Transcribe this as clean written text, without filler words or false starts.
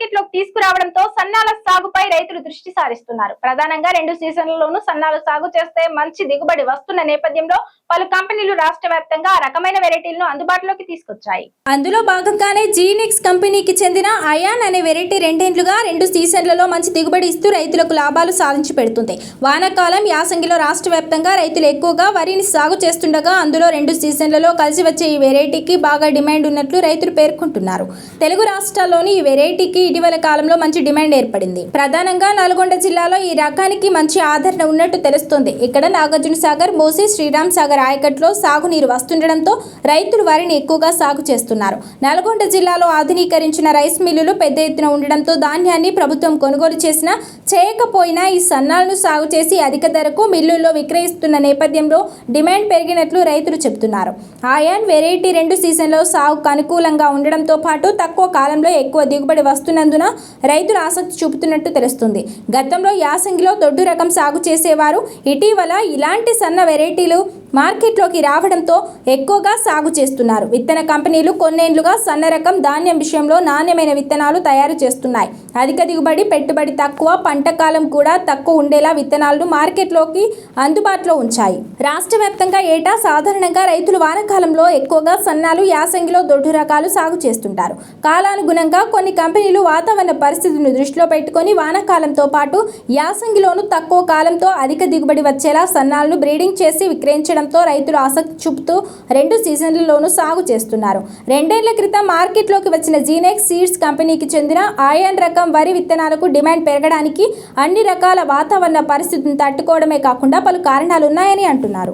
మార్కెట్లోకి తీసుకురావడంతో సన్నాల సాగుపై రైతులు దృష్టి సారిస్తున్నారు. ప్రధానంగా 2 సీజన్లలోనూ సన్నాలు సాగు చేస్తే మంచి దిగుబడి వస్తున్న నేపథ్యంలో పలు కంపెనీలు రాష్ట్ర వ్యాప్తంగా ఆ రకమైన వెరైటీలను అందుబాటులోకి తీసుకొచ్చాయి. అందులో భాగంగానే జీనిక్స్ కంపెనీకి చెందిన అయాన్ అనే వెరైటీ రెండేండ్లుగా 2 సీజన్లలో మంచి దిగుబడి ఇస్తూ రైతులకు లాభాలు సాధించి పెడుతుంది. వానాకాలం యాసంగిలో రాష్ట్ర వ్యాప్తంగా రైతులు ఎక్కువగా వరిని సాగు చేస్తుండగా అందులో 2 సీజన్లలో కలిసి వచ్చే ఈ వెరైటీకి బాగా డిమాండ్ ఉన్నట్లు రైతులు పేర్కొంటున్నారు. తెలుగు రాష్ట్రాల్లోని ఈ వెరైటీకి ఇటీవల కాలంలో మంచి డిమాండ్ ఏర్పడింది. ప్రధానంగా నల్గొండ జిల్లాలో ఈ రకానికి మంచి ఆదరణ ఉన్నట్టు తెలుస్తోంది. ఇక్కడ నాగార్జున సాగర్, మూసీ, శ్రీరామ్ సాగర్ ఆయకట్లో సాగునీరు వస్తుండడంతో రైతులు వరిని ఎక్కువగా సాగు చేస్తున్నారు. నల్గొండ జిల్లాలో ఆధునీకరించిన రైస్ మిల్లులు పెద్ద ఎత్తున ఉండడంతో ధాన్యాన్ని ప్రభుత్వం కొనుగోలు చేసినా చేయకపోయినా ఈ సన్నాలను సాగు చేసి అధిక ధరకు మిల్లుల్లో విక్రయిస్తున్న నేపథ్యంలో డిమాండ్ పెరిగినట్లు రైతులు చెబుతున్నారు. అయాన్ వెరైటీ 2 సీజన్లో సాగుకు అనుకూలంగా ఉండడంతో పాటు తక్కువ కాలంలో ఎక్కువ దిగుబడి వస్తున్నందున రైతులు ఆసక్తి చూపుతున్నట్టు తెలుస్తుంది. గతంలో యాసంగిలో దొడ్డు రకం సాగు చేసేవారు. ఇటీవల ఇలాంటి సన్న వెరైటీలు మార్కెట్లోకి రావడంతో ఎక్కువగా సాగు చేస్తున్నారు. విత్తన కంపెనీలు కొన్నేళ్లుగా సన్న రకం ధాన్యం విషయంలో నాణ్యమైన విత్తనాలు తయారు చేస్తున్నాయి. అధిక దిగుబడి, పెట్టుబడి తక్కువ, పంట కాలం కూడా తక్కువ ఉండేలా విత్తనాలను మార్కెట్లోకి అందుబాటులో ఉంచాయి. రాష్ట్ర వ్యాప్తంగా ఏటా సాధారణంగా రైతులు వానాకాలంలో ఎక్కువగా సన్నాలు, యాసంగిలో దొడ్డు రకాలు సాగు చేస్తుంటారు. కాలానుగుణంగా కొన్ని కంపెనీలు వాతావరణ పరిస్థితులను దృష్టిలో పెట్టుకొని వానాకాలంతో పాటు యాసంగిలోనూ తక్కువ కాలంతో అధిక దిగుబడి వచ్చేలా సన్నాలను బ్రీడింగ్ చేసి విక్రయించడంతో రైతులు ఆసక్తి చూపుతూ 2 సీజన్లలోనూ సాగు చేస్తున్నారు. 2 ఏళ్ల క్రితం మార్కెట్లోకి వచ్చిన జీనెక్స్ సీడ్స్ కంపెనీకి చెందిన అయాన్ రకం వరి విత్తనాలకు డిమాండ్ పెరగడానికి అన్ని రకాల వాతావరణ పరిస్థితులను తట్టుకోవడమే కాకుండా పలు కారణాలున్నాయని అంటున్నారు.